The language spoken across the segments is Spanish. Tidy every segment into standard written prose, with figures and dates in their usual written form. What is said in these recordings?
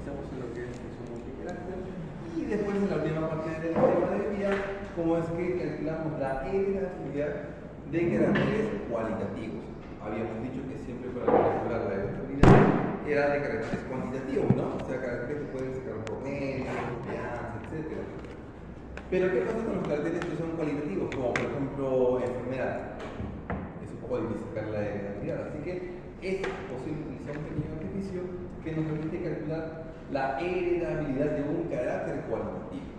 profundizamos en lo que es selección multicarácter. Y después en la última parte del tema del día, cómo es que calculamos la heredabilidad de caracteres cualitativos. Habíamos dicho que siempre para calcular la heredabilidad era de caracteres cuantitativos, ¿no? O sea, caracteres que pueden sacar promedio, confianza, etc. Pero ¿qué pasa con los caracteres que son cualitativos? Como por ejemplo enfermedad. Es un poco difícil sacar la heredabilidad, así que es posible utilizar un pequeño artificio que nos permite calcular la heredabilidad de un carácter cualitativo.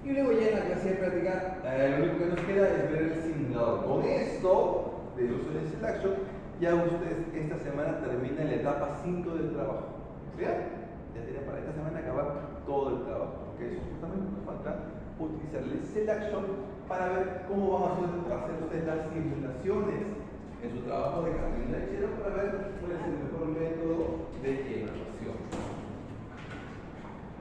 Y luego ya en la clase de práctica, lo único que nos queda es ver el simulador. Con esto del uso del selection, ya ustedes esta semana terminan la etapa 5 del trabajo. ¿Ya? Ya tienen para esta semana acabar todo el trabajo. Porque eso justamente nos falta utilizar el selection para ver cómo van a hacer ustedes las simulaciones en su trabajo de camino lechero para ver cuál es el mejor método de evaluación.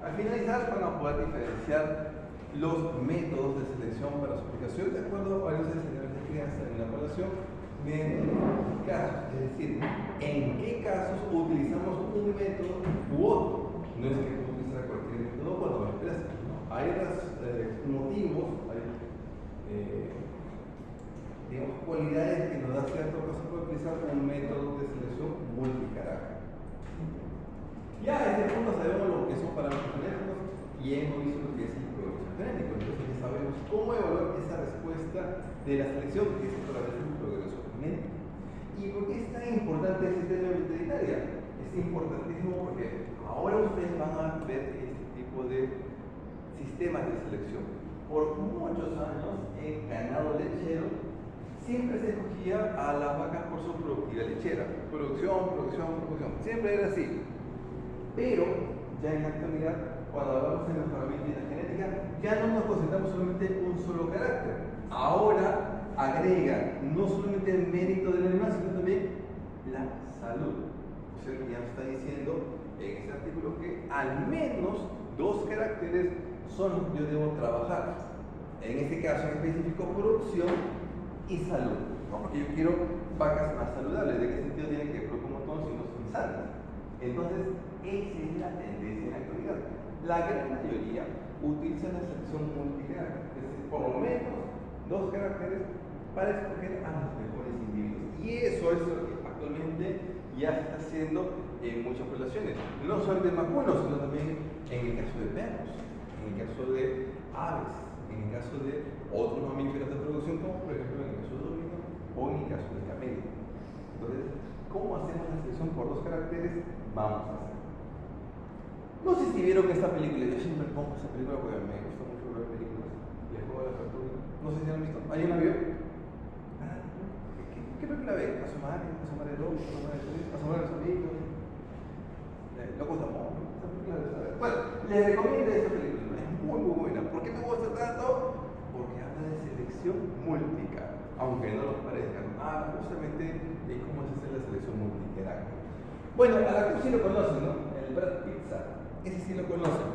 Al finalizar van a poder diferenciar los métodos de selección para su aplicación de acuerdo a varios escenarios de crianza en la evaluación de casos, es decir, en qué casos utilizamos un método u otro. No es que utilizar cualquier método cuando lo esperas. Hay otros motivos, hay digamos, cualidades que nos da cierta ocasión para utilizar un método de selección multicarácter. Ya a este punto sabemos lo que son parámetros genéticos y hemos visto lo que es el progreso genético. Entonces ya sabemos cómo evaluar esa respuesta de la selección que es a través del progreso genético. ¿Y por qué es tan importante este tema de veterinaria? Es importantísimo porque ahora ustedes van a ver este tipo de sistemas de selección. Por muchos años en ganado lechero siempre se escogía a las vacas por su productividad lechera. Producción. Siempre era así. Pero ya en la actualidad, cuando hablamos de mejoramiento y la genética, ya no nos concentramos solamente en un solo carácter. Ahora agrega no solamente el mérito del animal, sino también la salud. O sea, ya nos está diciendo en este artículo que al menos 2 caracteres son los que yo debo trabajar. En este caso en específico, producción y salud. ¿No? Porque yo quiero vacas más saludables. ¿De qué sentido tienen que producir un montón si no son sanas? Entonces, esa es la tendencia en la actualidad. La gran mayoría utiliza la selección multicarácter, es decir, por lo menos 2 caracteres para escoger a los mejores individuos. Y eso es lo que actualmente ya se está haciendo en muchas poblaciones. No solo de vacunos, sino también en el caso de perros, en el caso de aves, en el caso de otros mamíferos de producción, como por ejemplo en el caso de ovino o en el caso de camello. Entonces, ¿cómo hacemos la selección por 2 caracteres? Vamos a hacer. No sé si vieron esta película, yo siempre pongo esa película porque me gusta mucho ver películas. Les juego a la factura. No sé si la han visto. ¿Alguien la vio? ¿Qué película ve? Asomar de dos, Asomar de tres, Asomar de los amigos, Locos de amor. Esta película de saber. Bueno, les recomiendo esta película, es muy buena. ¿Por qué me gusta tanto? Porque habla de selección múltica, aunque no nos parezca. Justamente de cómo se hace la selección multicarácter. Bueno, al actor sí lo conocen, ¿no? El Brad Pitt, ese sí lo conocen.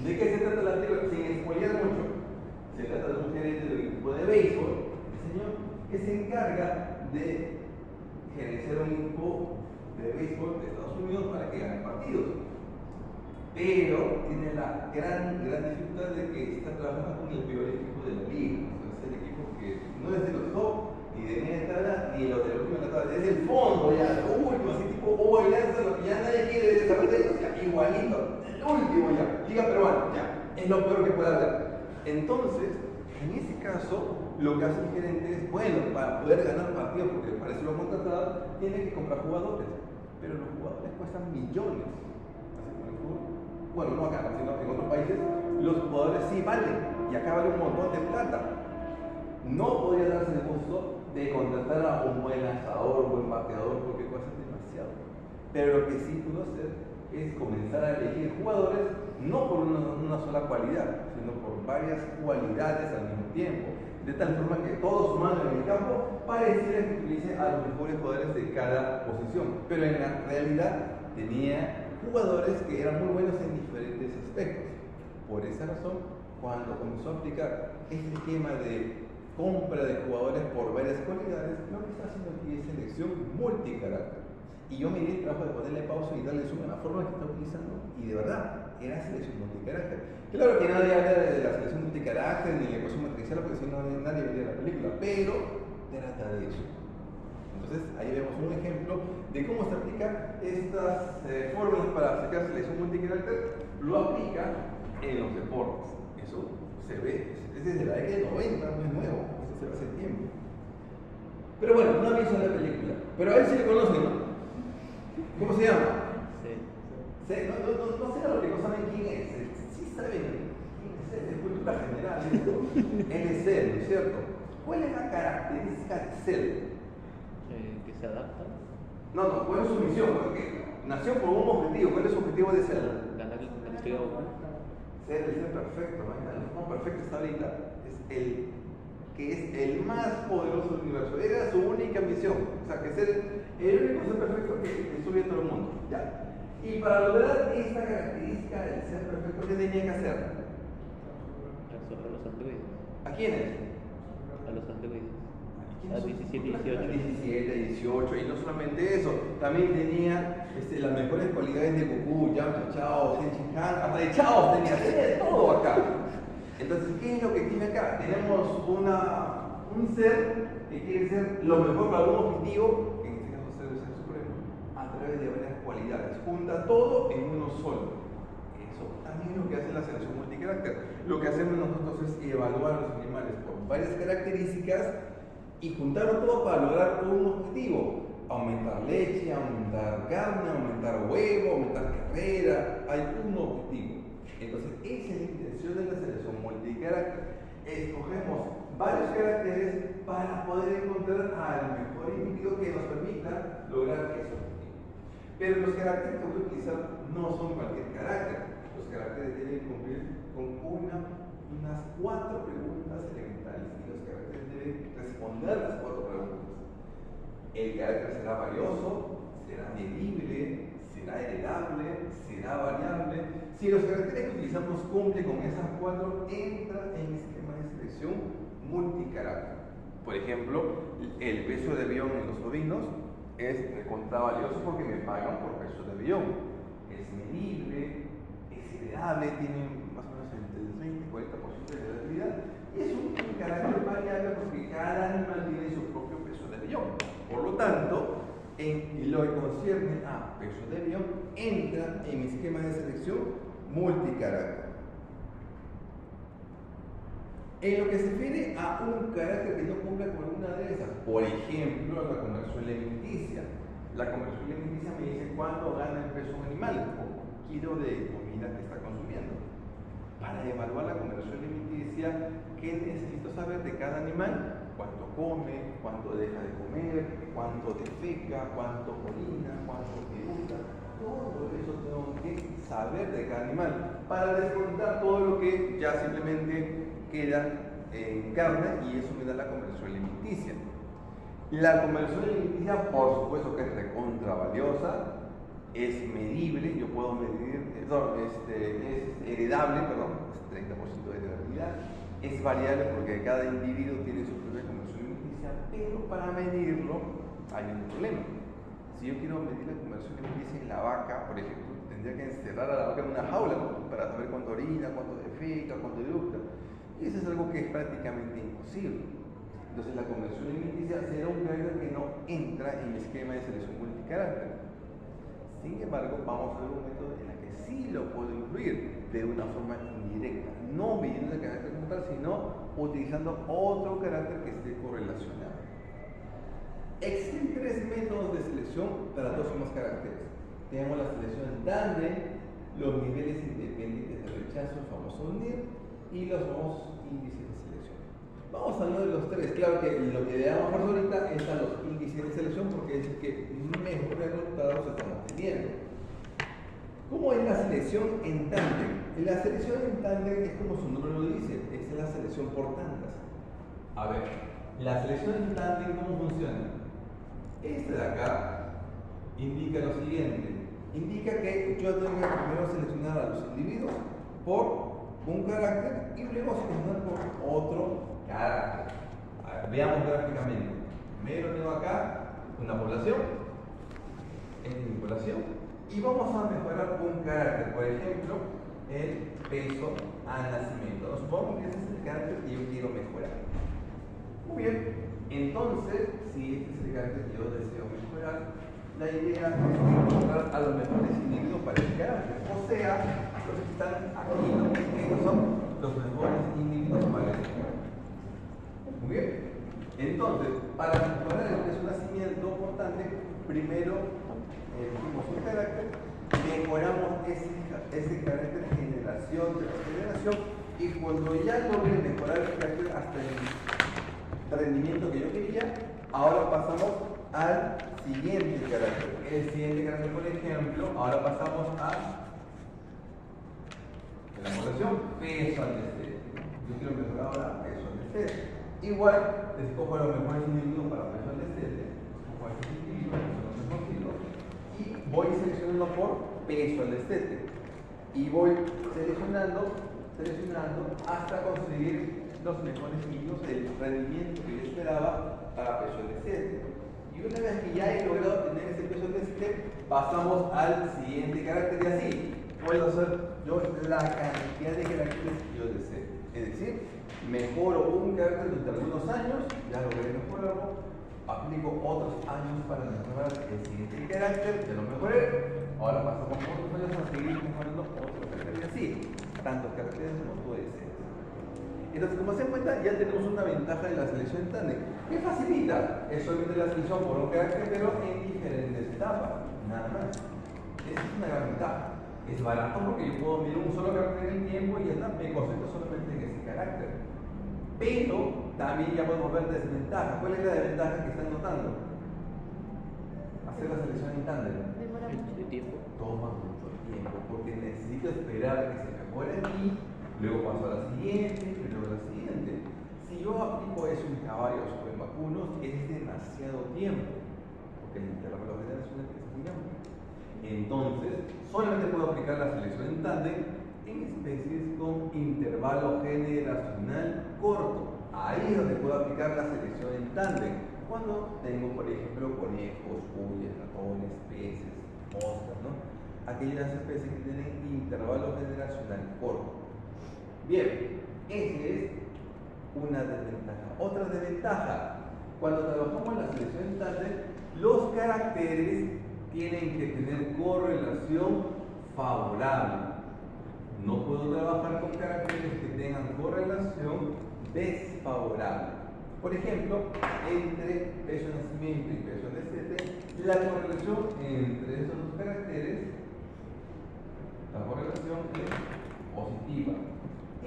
¿De qué se trata la película? Sin spoilear mucho. Se trata de un gerente del equipo de béisbol, el señor, que se encarga de gerenciar un equipo de béisbol de Estados Unidos para que gane partidos. Pero tiene la gran dificultad de que está trabajando con el peor equipo de la liga. Es el equipo que no es de los top, ni de media tabla, ni los de la última tabla, es el fondo, ya, lo último, así tipo Hugo y Lanza, lo que ya nadie quiere saber de ellos, ya, igualito, el último ya, Liga Peruana, ya, es lo peor que puede haber. Entonces, en ese caso, lo que hace el gerente es, bueno, para poder ganar partidos, porque para eso lo han contratado, tiene que comprar jugadores, pero los jugadores cuestan millones. Así como el fútbol, bueno, no acá, sino en otros países, los jugadores sí valen, y acá vale un montón de plata. No podría darse el gusto de contratar a un buen lanzador, un buen bateador, porque cuesta demasiado. Pero lo que sí pudo hacer es comenzar a elegir jugadores no por una sola cualidad, sino por varias cualidades al mismo tiempo. De tal forma que todos sumando en el campo pareciera que utilice a los mejores jugadores de cada posición. Pero en la realidad tenía jugadores que eran muy buenos en diferentes aspectos. Por esa razón, cuando comenzó a aplicar este esquema de compra de jugadores por varias cualidades, lo que está haciendo aquí es selección multicarácter. Y yo me di el trabajo de ponerle pausa y darle zoom a la forma que está utilizando, y de verdad, era selección multicarácter. Claro que nadie habla de la selección multicarácter ni la ecuación matricial, porque si no nadie vería la película, pero trata de eso. Entonces, ahí vemos un ejemplo de cómo se aplica estas fórmulas para aplicar selección multicarácter, lo aplica en los deportes. Eso se ve, es desde la década de 90, no es nuevo, eso se ve hace tiempo. Pero bueno, no ha visto la película, pero a él sí le conocen, ¿no? ¿Cómo se llama? Sí. No sé lo que no saben quién es, sí saben quién es él, es cultura general esto. Él es él, ¿no es cierto? ¿Cuál es la característica de Cell? Que se adapta. No, ¿cuál es su misión? Porque nació por un objetivo. ¿Cuál es su objetivo de Cell? Ganar la historia Ser el ser perfecto, ¿no? El no perfecto está ahorita, es el que es el más poderoso del universo. Era su única misión, o sea, que ser el único ser perfecto que estuviera en todo el mundo. ¿Ya? Y para lograr esta característica del ser perfecto, ¿qué tenía que hacer? resolver los androides. ¿A quiénes? A los androides. ¿Quiénes A son? 17 y 18. 17, 18, y no solamente eso, también tenía las mejores cualidades de Goku, Yamcha, Chao, Senshin Han, hasta de Chao tenía de todo acá. Entonces, ¿qué es lo que tiene acá? Tenemos un ser que quiere ser lo mejor para algún objetivo, que en este caso ser el ser supremo, a través de varias cualidades. Junta todo en uno solo. Eso también es lo que hace la selección multicarácter. Lo que hacemos nosotros es evaluar los animales por varias características y juntarlo todo para lograr un objetivo. Aumentar leche, aumentar carne, aumentar huevo, aumentar carrera. Hay un objetivo. Entonces, esa es la intención de la selección multicarácter. Escogemos varios caracteres para poder encontrar al mejor individuo que nos permita lograr ese objetivo. Pero los caracteres que voy a utilizar no son cualquier carácter. Los caracteres deben cumplir con unas 4 preguntas elementales y los caracteres deben responder las 4 preguntas. El carácter será valioso, será medible, será heredable, será variable. Si los caracteres que utilizamos cumplen con esas 4, entra en el esquema de selección multicarácter. Por ejemplo, el peso de avión en los ovinos es recontra valioso porque me pagan por peso de avión. Es medible, es heredable, tiene más o menos entre el 30 y 40% de heredabilidad. Y es un carácter variable porque cada animal tiene su propio peso de avión. Por lo tanto, en lo que concierne a peso de avión, entra en mi esquema de selección multicarácter. En lo que se refiere a un carácter que no cumpla con alguna de esas, por ejemplo, la conversión alimenticia. La conversión alimenticia me dice cuánto gana el peso animal o kilo de comida que está consumiendo. Para evaluar la conversión alimenticia, ¿qué necesito saber de cada animal? Cuánto come, cuánto deja de comer, cuánto defeca, cuánto orina, cuánto eructa. Todo eso tengo que saber de cada animal para descontar todo lo que ya simplemente queda en carne y eso me da la conversión alimenticia. La conversión alimenticia, por supuesto que es recontra valiosa, es medible, yo puedo medir, es heredable, es 30% de heredabilidad, es variable porque cada individuo tiene su propia conversión alimenticia, pero para medirlo hay un problema. Si yo quiero medir la conversión alimenticia en la vaca, por ejemplo, tendría que encerrar a la vaca en una jaula, ¿no? Para saber cuánto orina, cuánto defeca, cuánto eructa. Y eso es algo que es prácticamente imposible. Entonces la conversión alimenticia será un carácter que no entra en mi esquema de selección multicarácter. Sin embargo, vamos a ver un método en el que sí lo puedo incluir de una forma indirecta, no midiendo el carácter como tal, sino utilizando otro carácter que esté correlacionado. Existen 3 métodos de selección para 2 o más caracteres. Tenemos la selección en tándem, los niveles independientes de rechazo, el famoso NIR, y los famosos índices de selección. Vamos a hablar de los 3. Claro que lo que le damos fuerza ahorita es a los índices de selección porque es el que mejores resultados estamos teniendo. ¿Cómo es la selección en tándem? La selección en tándem es como su nombre lo dice, es la selección por tandas. A ver, la selección en tándem, ¿cómo funciona? Este de acá indica lo siguiente, indica que yo tengo que primero seleccionar a los individuos por un carácter y luego seleccionar por otro carácter. A ver, veamos gráficamente. Primero tengo acá una población, en vinculación. Y vamos a mejorar un carácter, por ejemplo, el peso al nacimiento. Supongamos que ese es el carácter que yo quiero mejorar. Muy bien, entonces, si este es el carácter que yo deseo mejorar, la idea es encontrar a los mejores individuos para el carácter. O sea, los que están aquí, ¿no? Estos son los mejores individuos para el carácter. Muy bien. Entonces, para mejorar el peso de nacimiento, importante, primero elegimos un carácter, mejoramos ese carácter generación tras generación, y cuando ya logré mejorar el carácter hasta el rendimiento que yo quería, ahora pasamos al siguiente carácter. El siguiente carácter, por ejemplo, ahora pasamos a la población peso al destete. Yo quiero mejorar ahora peso al destete. Igual, escojo a los mejores individuos para peso al destete, escojo a estos individuos que son los mejores, y voy seleccionando por peso al destete. Y voy seleccionando hasta conseguir los mejores individuos del rendimiento que yo esperaba para peso al destete. Y una vez que ya he logrado tener ese peso al destete, pasamos al siguiente carácter, y así puedo hacer yo la cantidad de caracteres que yo desee. Es decir, mejoro un carácter durante algunos años, ya logré mejorarlo, aplico otros años para mejorar el siguiente carácter, ya lo mejoré, ahora pasamos otros años a seguir mejorando otros caracteres, y así, tantos caracteres como tú desees. Entonces, como se dan cuenta, ya tenemos una ventaja de la selección en tándem. ¿Qué facilita? Es solamente la selección por un carácter, pero en diferentes etapas, nada más. Esa es una gran ventaja. Es barato porque yo puedo mirar un solo carácter en el tiempo y ya está, me concentro solamente en ese carácter. Pero también ya podemos ver desventajas. ¿Cuál es la desventaja que están notando? Hacer la selección en tándem. Demora mucho tiempo. Toma mucho tiempo porque necesito esperar a que se mejore aquí, luego paso a la siguiente, y luego a la siguiente. Si yo aplico eso en caballos o en vacunos, es demasiado tiempo, porque el intervalo generacional es muy amplio. Entonces, solamente puedo aplicar la selección en tándem en especies con intervalo generacional corto. Ahí es donde puedo aplicar la selección en tándem. Cuando tengo, por ejemplo, conejos, cuyes, ratones, peces, moscas, ¿no? Aquellas especies que tienen intervalo generacional corto. Bien, esa es una desventaja. Otra desventaja, cuando trabajamos la selección en tándem, los caracteres tienen que tener correlación favorable. No puedo trabajar con caracteres que tengan correlación desfavorable. Por ejemplo, entre peso de nacimiento y peso de destete, la correlación entre esos dos caracteres, la correlación es positiva.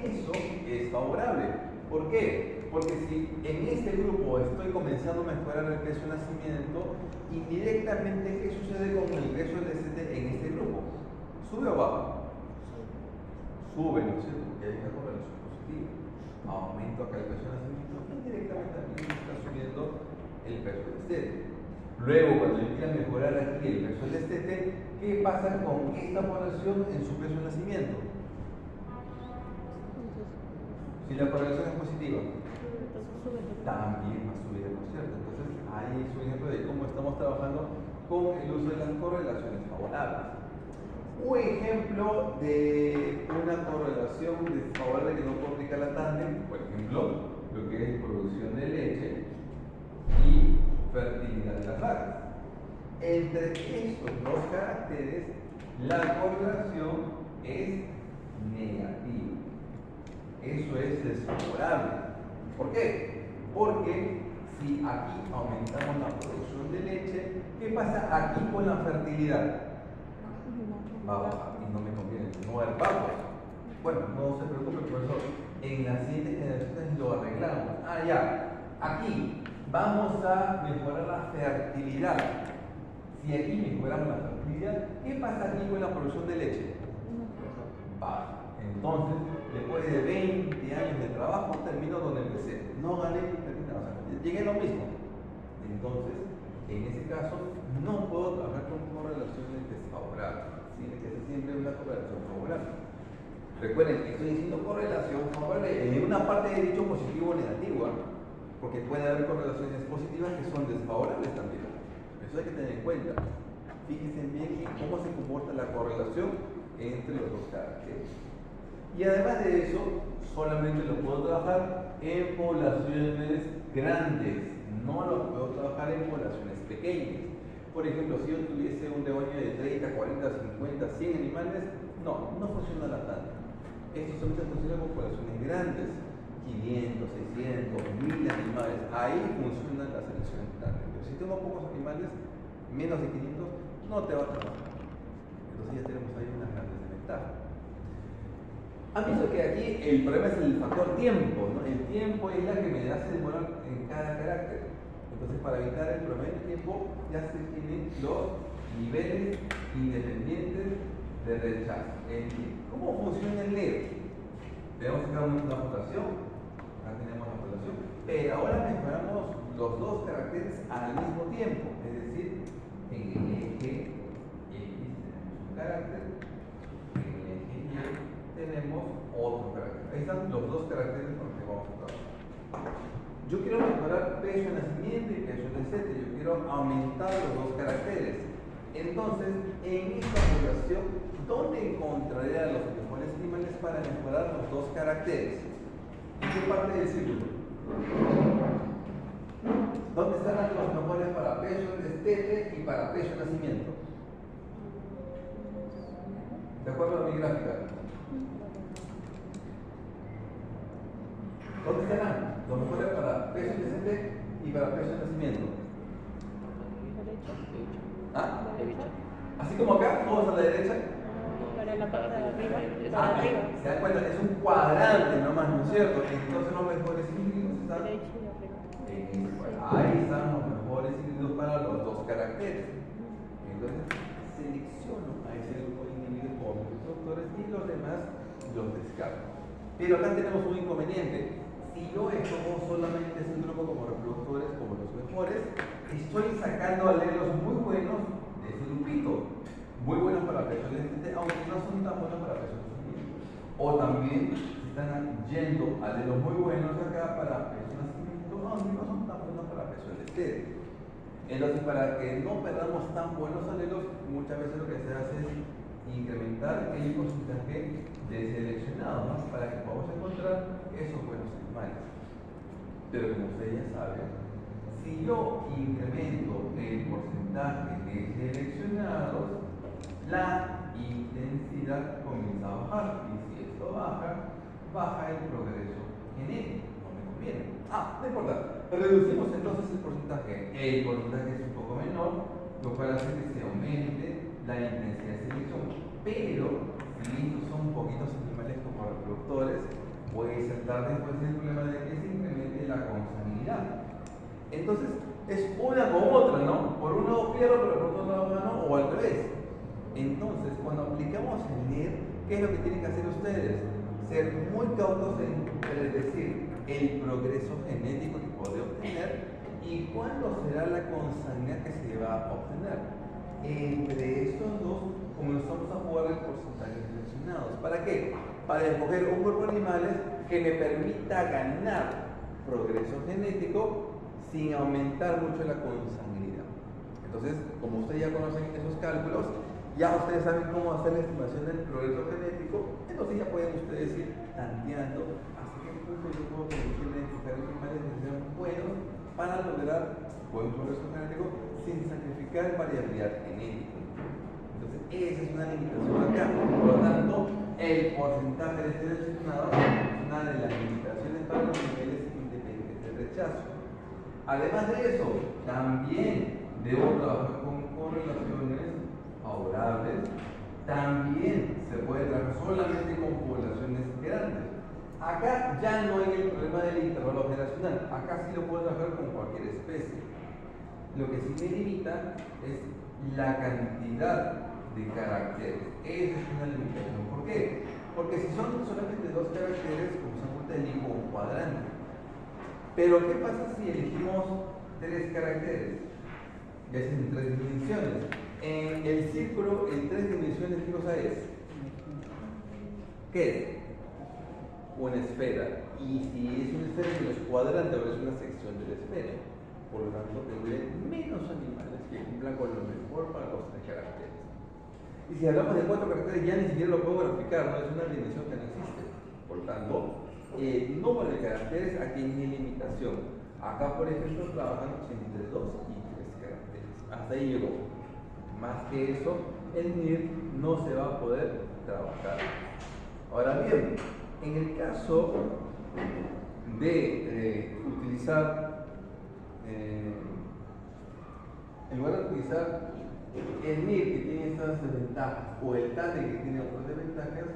Eso es favorable. ¿Por qué? Porque si en este grupo estoy comenzando a mejorar el peso de nacimiento, indirectamente, ¿qué sucede con el peso del destete en este grupo? ¿Sube o baja? Sube, ¿no es cierto? Porque hay una correlación positiva. Aumento acá el peso de nacimiento, indirectamente también está subiendo el peso del destete. Luego, cuando yo quiera mejorar aquí el peso del destete, ¿qué pasa con esta población en su peso de nacimiento? Si la correlación es positiva, también va a subir, ¿no es cierto? Entonces, ahí es un ejemplo de cómo estamos trabajando con el uso de las correlaciones favorables. Un ejemplo de una correlación desfavorable que no puedo aplicar la tándem, por ejemplo, lo que es producción de leche y fertilidad de las vacas. Entre estos dos caracteres, la correlación es negativa. Eso es desfavorable. ¿Por qué? Porque si aquí aumentamos la producción de leche, ¿qué pasa aquí con la fertilidad? Va a bajar y no me conviene, no hay vacas. Bueno, no se preocupe, profesor. En las siguientes generaciones lo arreglamos. Ya. Aquí vamos a mejorar la fertilidad. Si aquí mejoramos la fertilidad, ¿qué pasa aquí con la producción de leche? Baja. Entonces, después de 20 años de trabajo, termino donde empecé. No gané ni terminé, o sea, llegué a lo mismo. Entonces, en ese caso, no puedo trabajar con correlaciones desfavorables. Tiene que ser siempre una correlación favorable. Recuerden que estoy diciendo correlación favorable. En una parte he dicho positivo o negativo, porque puede haber correlaciones positivas que son desfavorables también. Eso hay que tener en cuenta. fíjense bien en cómo se comporta la correlación entre los dos caracteres. Y además de eso, solamente lo puedo trabajar en poblaciones grandes, no lo puedo trabajar en poblaciones pequeñas. Por ejemplo, si yo tuviese un rebaño de 30, 40, 50, 100 animales, no funciona la tanda. Esto solamente funciona con poblaciones grandes, 500, 600, 1000 animales. Ahí funciona la selección estándar. Pero si tengo pocos animales, menos de 500, no te va a trabajar. Entonces ya tenemos ahí una gran desventaja. Han visto que aquí el problema es el factor tiempo, ¿no? El tiempo es la que me hace demorar en cada carácter. Entonces, para evitar el problema del tiempo, ya se tienen los niveles independientes de rechazo. ¿Cómo funciona el LED? Tenemos acá una población, acá tenemos la población, pero ahora mejoramos los dos caracteres al mismo tiempo, es decir, en el eje X tenemos un carácter, en el eje Y tenemos otro carácter. Ahí están los dos caracteres con los que vamos a trabajar. Yo quiero mejorar peso de nacimiento y peso de descente, yo quiero aumentar los dos caracteres. Entonces, en esta población, ¿dónde encontraré a los mejores animales para mejorar los dos caracteres? ¿En qué parte del círculo? ¿Dónde estarán los mejores para peso de destete y para peso de nacimiento? ¿De acuerdo a mi gráfica? ¿Dónde estarán los mejores para peso de destete y para peso de nacimiento? ¿Ah? Así como acá, todos a la derecha. Para la parte de arriba. Ah, Para arriba. ¿se dan cuenta? Es un cuadrante nomás, ¿no es cierto? Entonces los mejores individuos están Derecha y arriba. ahí están los mejores individuos para los dos caracteres. Entonces selecciono a ese grupo de individuos como reproductores y los demás los descarto. Pero acá tenemos un inconveniente. Si yo escojo solamente ese grupo como reproductores, como los mejores, estoy sacando alelos muy buenos de ese grupito, muy buenos para peso de destete, aunque no son tan buenos para peso de nacimiento. O también están yendo alelos muy buenos acá para peso de nacimiento, aunque no son tan buenos para peso de destete. Entonces, para que no perdamos tan buenos alelos, muchas veces lo que se hace es incrementar el porcentaje de seleccionados, ¿no? Para que podamos encontrar esos buenos animales. Pero como ustedes ya saben, si yo incremento el porcentaje de seleccionados, la intensidad comienza a bajar. Y si esto baja, baja el progreso genético. No me conviene. No importa. Reducimos entonces el porcentaje. El porcentaje es un poco menor, lo cual hace que se aumente la intensidad de selección. Pero si estos son poquitos animales como reproductores, puede saltar después el problema de que se incremente la consanguinidad. Entonces, es una con otra, ¿no? Por un lado pierdo, pero por otro lado gano, o al revés. Entonces, cuando aplicamos el NIR, ¿qué es lo que tienen que hacer ustedes? Ser muy cautos en predecir el progreso genético que podré obtener y cuándo será la consanguinidad que se va a obtener. Entre estos dos, comenzamos a jugar el porcentaje de seleccionados. ¿Para qué? Para escoger un grupo de animales que me permita ganar progreso genético sin aumentar mucho la consanguinidad. Entonces, como ustedes ya conocen esos cálculos, ya ustedes saben cómo hacer la estimación del progreso genético, entonces ya pueden ustedes ir tanteando hasta qué punto yo puedo permitirme escoger animales que sean buenos para lograr buen progreso genético sin sacrificar variabilidad genética. Entonces, esa es una limitación acá. Por lo tanto, el porcentaje de seleccionados es una de las limitaciones para los niveles independientes de rechazo. Además de eso, también debo trabajar con correlaciones favorables. También se puede trabajar solamente con poblaciones grandes. Acá ya no hay el problema del intervalo generacional. Acá sí lo puedo trabajar con cualquier especie. Lo que sí me limita es la cantidad de caracteres. Esa es una limitación. ¿Por qué? Porque si son solamente dos caracteres, como se llama, elijo un cuadrante. Pero ¿qué pasa si elegimos tres caracteres? Ya es en tres dimensiones. En el círculo, en tres dimensiones, ¿qué cosa es? ¿Qué es? Una esfera. Y si es una esfera, no es cuadrante, ahora es una sección de la esfera. Por lo tanto, tendré menos animales que cumplan con lo mejor para los 3 caracteres. Y si hablamos de 4 caracteres, ya ni siquiera lo puedo graficar, ¿no? Es una dimensión que no existe. Por lo tanto, el número de caracteres aquí tiene limitación. Acá, por ejemplo, trabajan entre 2 y 3 caracteres. Hasta ahí llegó. Más que eso, el NIR no se va a poder trabajar. Ahora bien, en el caso de utilizar, en lugar de utilizar el NIR que tiene estas desventajas o el TANE que tiene otras desventajas,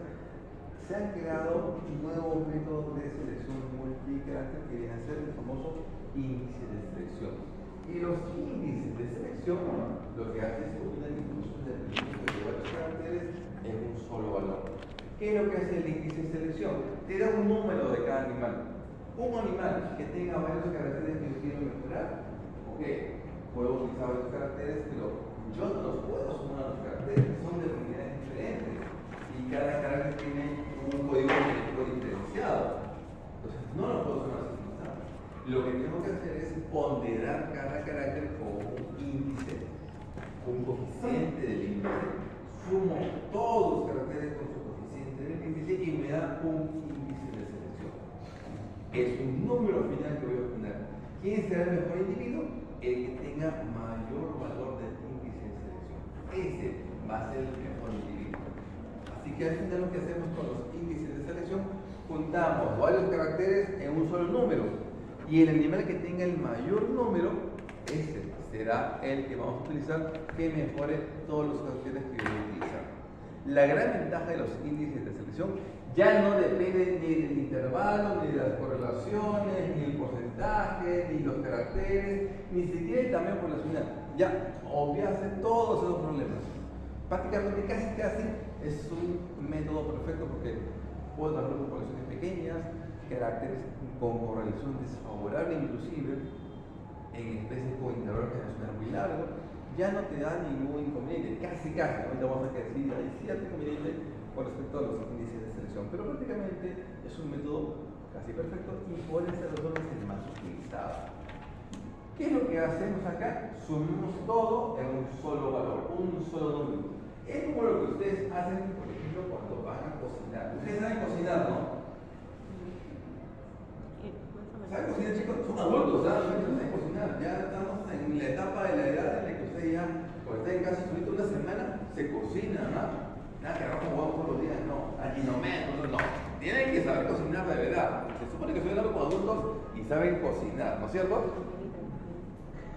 se han creado nuevos métodos de selección multicarácter que viene a ser el famoso índice de selección. Y los índices de selección lo que hace es combinar incluso el rendimiento de varios caracteres en un solo valor. ¿Qué es lo que hace el índice de selección? Te da un número de cada animal. Un animal que tenga varios caracteres que yo quiero mejorar, ok, puedo utilizar varios caracteres, pero yo no los puedo sumar a los caracteres, son de unidades diferentes. Y cada carácter tiene un código genético diferenciado. Entonces, no lo puedo sumar así. Lo que tengo que hacer es ponderar cada carácter con un índice, un coeficiente del índice. Sumo todos los caracteres con su coeficiente del índice y me da un índice de selección. Es un número final que voy a obtener. ¿Quién será el mejor individuo? El que tenga mayor valor del índice de selección. Ese va a ser el mejor individuo. Así que al final lo que hacemos con los índices de selección, juntamos varios caracteres en un solo número. Y el animal que tenga el mayor número, ese será el que vamos a utilizar, que mejore todos los caracteres que yo voy a utilizar. La gran ventaja de los índices de selección ya no depende ni del intervalo, ni de las correlaciones, ni el porcentaje, ni los caracteres, ni siquiera el tamaño poblacional. Ya obviase todos esos problemas. Prácticamente casi es un método perfecto porque puedo trabajar con poblaciones pequeñas, caracteres con correlación desfavorable inclusive en especies con intervalo generacional muy largo, ya no te da ningún inconveniente, casi, ahorita vamos a decir, hay cierto inconveniente con respecto a los índices de selección, pero prácticamente es un método casi perfecto y por esa razón es el más utilizado. ¿Qué es lo que hacemos acá? Sumamos todo en un solo valor, un solo número. Es como lo que ustedes hacen, por ejemplo, cuando van a cocinar. Ustedes saben cocinar, ¿no? ¿Saben cocinar, chicos? Son adultos, saben cocinar. Ya estamos en la etapa de la edad en la que usted ya, cuando está en casa solito una semana, se cocina, ¿no? Nada que arroz con huevos todos los días, no. Allí no. Tienen que saber cocinar de verdad. Se supone que estoy hablando con adultos y saben cocinar, ¿no es cierto?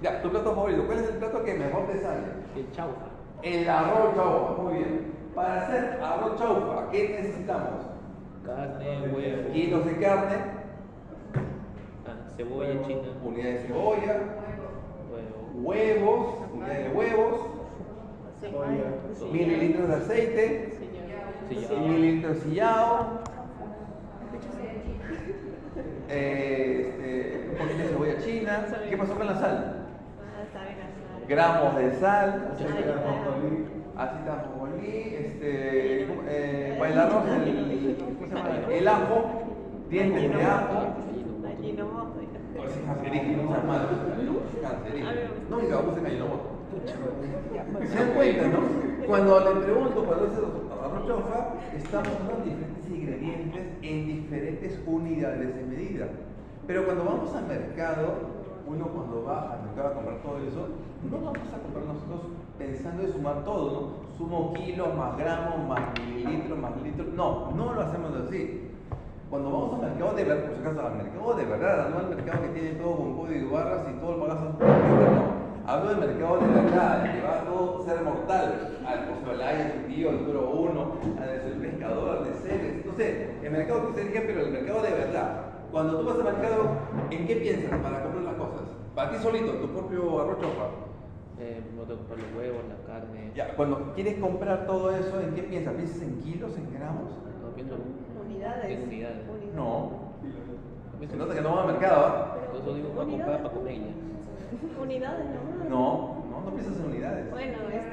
Ya, tu plato favorito. ¿Cuál es el plato que mejor te sale? El chaufa. El arroz chaufa, muy bien. Para hacer arroz chaufa, ¿qué necesitamos? Carne, huevo. Kilos de carne. Cebolla china. Unidad de cebolla. Huevo. Huevos. Unidad de huevos. Mililitros de aceite. Mililitros de sillao. Un poquito de cebolla china. ¿Qué pasó con la sal? Gramos de sal. Así para el arroz, el ajo, dientes de ajo. Nunca usen Ajinomoto. ¿Se dan cuenta, no? Cuando le pregunto, cuando hace arroz chaufa, estamos hablando de diferentes ingredientes en diferentes unidades de medida. Pero cuando vamos al mercado, uno cuando va al mercado a comprar todo eso, no vamos a comprar nosotros pensando en sumar todo, ¿no? Sumo kilos, más gramos, más mililitros, más litros. No lo hacemos así. Cuando vamos al mercado de verdad, por si acaso al mercado de verdad, no al mercado que tiene todo con código de barras y todo el bagazo, no. Hablo del mercado de verdad, el que va a todo ser mortal, al Pozolaya, a su tío, al Turo 1, al pescador, al de Ceres, no sé, el mercado que usted diga, pero el mercado de verdad. Cuando tú vas al mercado, ¿en qué piensas para comprar las cosas? Para ti solito, tu propio arroz chaufa. No tengo que comprar los huevos, la carne. Ya, cuando quieres comprar todo eso, ¿en qué piensas? ¿Piensas en kilos, en gramos? No pienso en Unidades. unidades. No. Se nota que no va al mercado, ¿ah? Entonces digo para comprar para comer ya. Unidades, ¿no? No piensas en unidades. Bueno, gramos.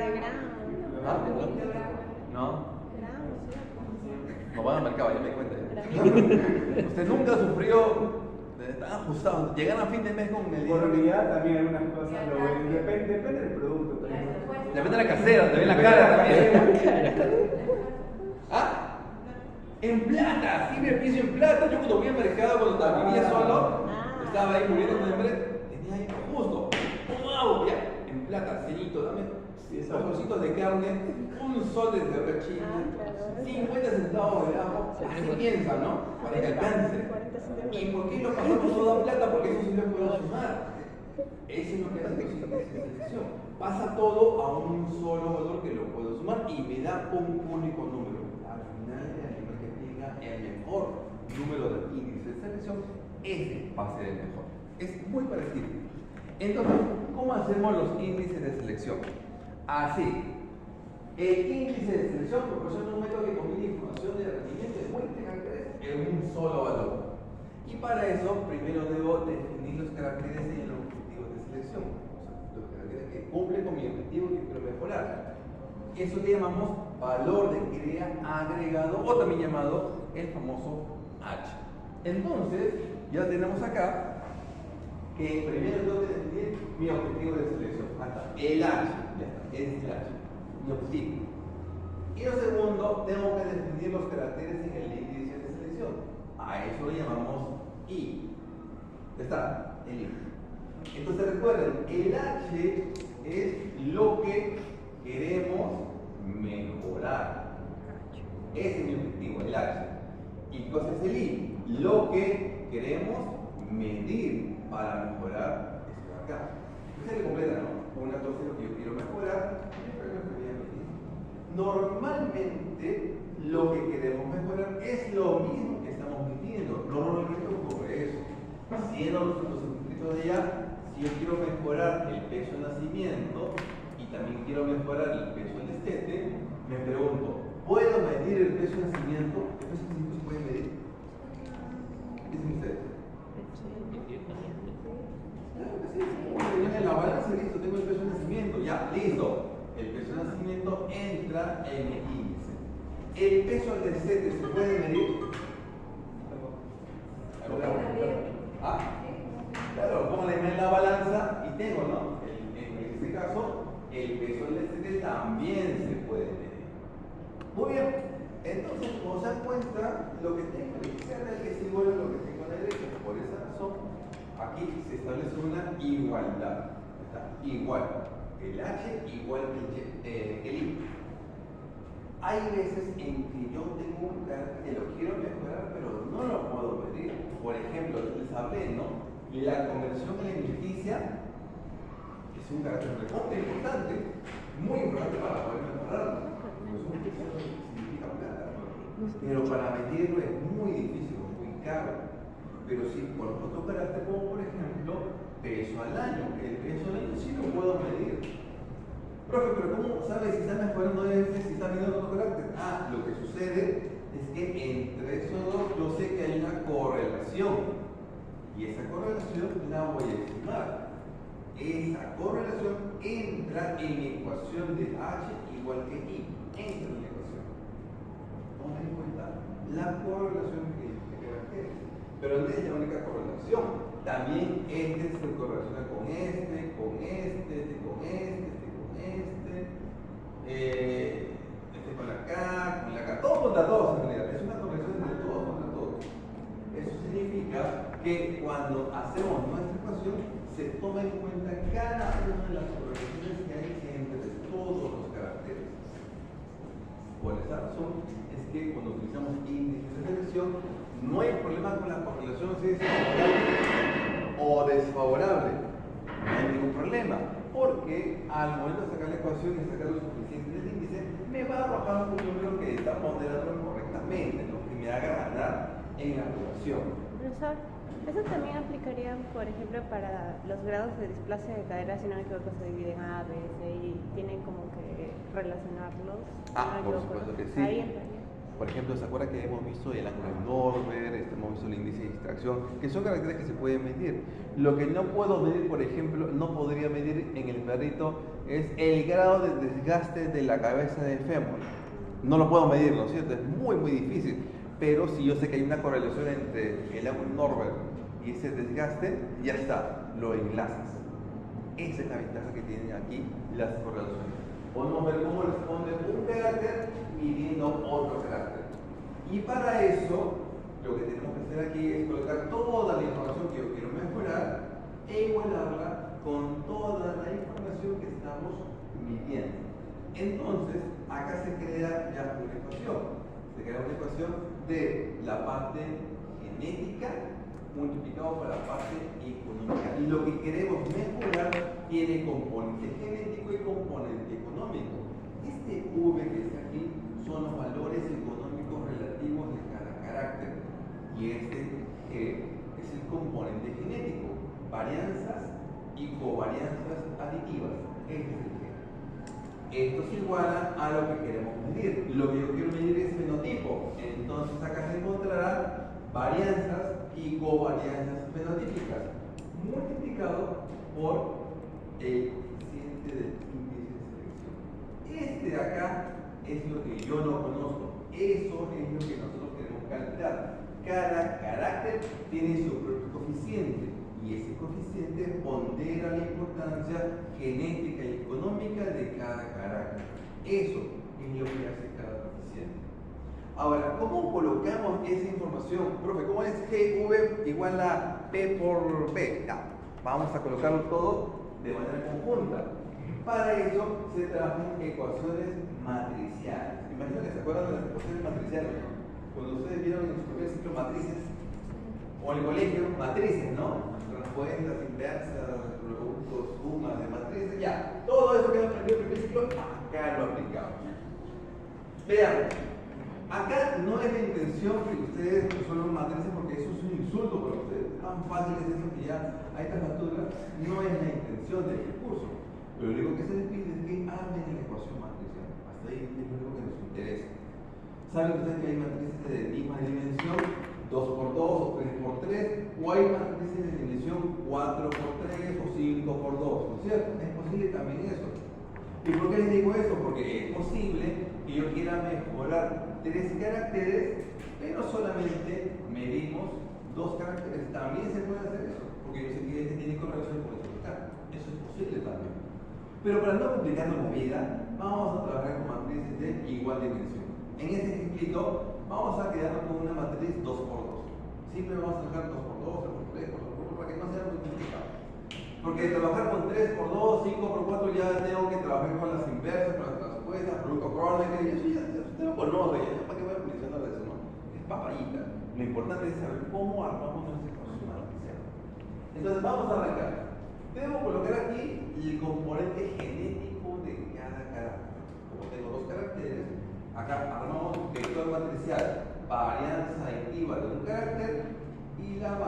¿Ah? No. Gramos, No van al mercado, ya me di cuenta. Ya. Usted nunca sufrió están ajustados, llegan a fin de mes con el Por unidad también algunas cosas lo ven. Depende del producto. Pero depende de la casera, te ven la cara también. ¿Ah? En plata, sí me piso en plata. Yo cuando fui al mercado, cuando vivía solo, estaba ahí muriendo de hambre, tenía ahí justo, ¡wow! Ya, en plata, sellito, dame 2 trocitos de carne, 1 sol de cerveza china, 50 centavos de ajo, así piensa, ¿no? Para que alcance. ¿Y por qué lo pasamos todo a plata? Porque eso sí lo puedo sumar. Eso es lo que hace los índices de selección. Pasa todo a un solo valor que lo puedo sumar y me da un único número. Al final, el animal que tenga el mejor número de índices de selección, ese va a ser el mejor. Es muy parecido. Entonces, ¿cómo hacemos los índices de selección? Así. El índice de selección proporciona un método que combina información de rendimiento de múltiples caracteres en un solo valor. Y para eso, primero debo definir los caracteres en el objetivo de selección. O sea, los caracteres que cumplen con mi objetivo que quiero mejorar. Eso le llamamos valor de crea agregado o también llamado el famoso H. Entonces, ya tenemos acá que primero tengo que definir mi objetivo de selección. Hasta el H. Ya está, ese es el H. Mi objetivo. Y lo segundo, tengo que definir los caracteres en el índice de selección. A eso lo llamamos I. Ya está, el I. Entonces recuerden, el H es lo que queremos mejorar. Ese es mi objetivo, el H. ¿Y qué cosa es el I? Lo que queremos medir para mejorar esto de acá. Se le completa, ¿no? Una cosa es lo que yo quiero mejorar, y otra cosa que voy a medir. Normalmente, lo que queremos mejorar es lo mismo que estamos midiendo. Normalmente ocurre eso. Siendo nosotros inscritos de allá, si yo quiero mejorar el peso de nacimiento y también quiero mejorar el peso del destete, me pregunto, ¿puedo medir el peso de nacimiento? ¿El peso de nacimiento se puede medir? ¿Qué dicen ustedes? Claro que sí, sí. En la balanza, listo, tengo el peso de nacimiento, ya, listo. El peso de nacimiento entra en el índice. ¿El peso del destete se puede medir? ¿Ah? Claro, pongo en la balanza y tengo, ¿no? En este caso, el peso del destete también se puede medir. Muy bien, entonces, como se dan cuenta, lo que tengo a la izquierda es igual a lo que tengo a la derecha. Por esa razón, aquí se establece una igualdad. Está igual. El H igual que el I. Hay veces en que yo tengo un carácter que lo quiero mejorar, pero no lo puedo medir. Por ejemplo, les hablé, ¿no? La conversión alimenticia es un carácter recontra importante, muy importante para poder mejorarlo. No significa plata, pero para medirlo es muy difícil, muy caro. Pero sí, por otro carácter, como por ejemplo, peso al año. El peso al año sí lo puedo medir. Profe, pero ¿cómo sabes si está mejorando si está midiendo otro carácter? Ah, lo que sucede es que entre esos dos yo sé que hay una correlación. Y esa correlación la voy a estimar. Esa correlación entra en mi ecuación de H igual que I. Entra en la ecuación. Tomen en cuenta la correlación de caracteres. Pero no es la única correlación. También este se correlaciona con este, con este, con este, con este, con la K, todos contra todos en realidad. Es una correlación de todos contra todos. Eso significa que cuando hacemos nuestra ecuación se toma en cuenta cada una de las correlaciones que hay entre todos los caracteres. Por esa razón es que cuando utilizamos índices de selección no hay problema con la correlación si es favorable o desfavorable. No hay ningún problema, porque al momento de sacar la ecuación y sacar los coeficientes del índice, me va a arrojar un número que está ponderado correctamente, lo que me haga ganar en la ecuación. Profesor, eso también aplicaría, por ejemplo, para los grados de displasia de cadera, si no me equivoco, se dividen A, B, C y tienen como que relacionarlos. Ah, por supuesto que sí. Ahí entraría. Por ejemplo, ¿se acuerda que hemos visto el ángulo de Norbert, hemos visto el índice de distracción, que son caracteres que se pueden medir? Lo que no puedo medir, por ejemplo, no podría medir en el perrito es el grado de desgaste de la cabeza del fémur. No lo puedo medir, ¿no es cierto? Es muy, muy difícil. Pero si yo sé que hay una correlación entre el ángulo Norbert y ese desgaste, ya está, lo enlazas. Esa es la ventaja que tienen aquí las correlaciones. Podemos ver cómo responde un carácter midiendo otro carácter. Y para eso, lo que tenemos que hacer aquí es colocar toda la información que yo quiero mejorar e igualarla con toda la información que estamos midiendo. Entonces, acá se crea ya una ecuación. Se crea una ecuación de la parte genética multiplicado por la parte económica. Y lo que queremos mejorar tiene componente genético y componente económico. Este V que está aquí son los valores económicos relativos de cada carácter. Y este G es el componente genético, varianzas y covarianzas aditivas. Este es el G. Esto se iguala a lo que queremos medir. Lo que yo quiero medir es fenotipo. Entonces acá se encontrará varianzas y covarianzas fenotípicas multiplicado por el coeficiente del índice de selección. Este de acá es lo que yo no conozco. Eso es lo que nosotros queremos calcular. Cada carácter tiene su propio coeficiente y ese coeficiente pondera la importancia genética y económica de cada carácter. Eso es lo que hace cada coeficiente. Ahora, ¿cómo colocamos esa información? Profe, ¿cómo es GV igual a P por B? Ya, vamos a colocarlo todo de manera conjunta. Para eso se trabajan ecuaciones matriciales. Imagino que se acuerdan de las ecuaciones matriciales, ¿no? Cuando ustedes vieron en su primer ciclo matrices, o en el colegio, matrices, ¿no? Respuestas, inversas, productos, sumas de matrices, ya. Todo eso que hemos aprendido en el primer ciclo, acá lo aplicamos. Veamos. Acá no es la intención que ustedes resuelvan matrices porque eso es un insulto para ustedes. Tan fácil es eso que ya a estas alturas no es la intención del curso. Lo único que se les pide es que hablen en la ecuación matricial. Hasta ahí es lo único que nos interesa. ¿Saben ustedes que hay matrices de misma dimensión, 2x2 o 3x3? O hay matrices de dimensión 4x3 o 5x2, ¿no es cierto? Es posible también eso. ¿Y por qué les digo eso? Porque es posible que yo quiera mejorar 3 caracteres, pero solamente medimos 2 caracteres. También se puede hacer eso, porque yo sé que este tiene correlación con este acá. Eso es posible también. Pero para no complicarnos la vida, vamos a trabajar con matrices de igual dimensión. En este ejemplito, vamos a quedarnos con una matriz 2x2. Siempre vamos a trabajar 2x2, 3x3, 4x4, para que no sea muy complicado. Porque trabajar con 3x2, 5x4 ya tengo que trabajar con las inversas, con las transpuestas, producto crónico, y eso ya usted lo conoce, ya para qué voy a mencionar eso, ¿no? Es papayita. Lo importante es saber cómo armamos nuestra ecuación matricial. Entonces vamos a arrancar. Debo colocar aquí el componente genético de cada carácter. Como tengo 2 caracteres, acá armamos vector matricial, varianza activa de un carácter y la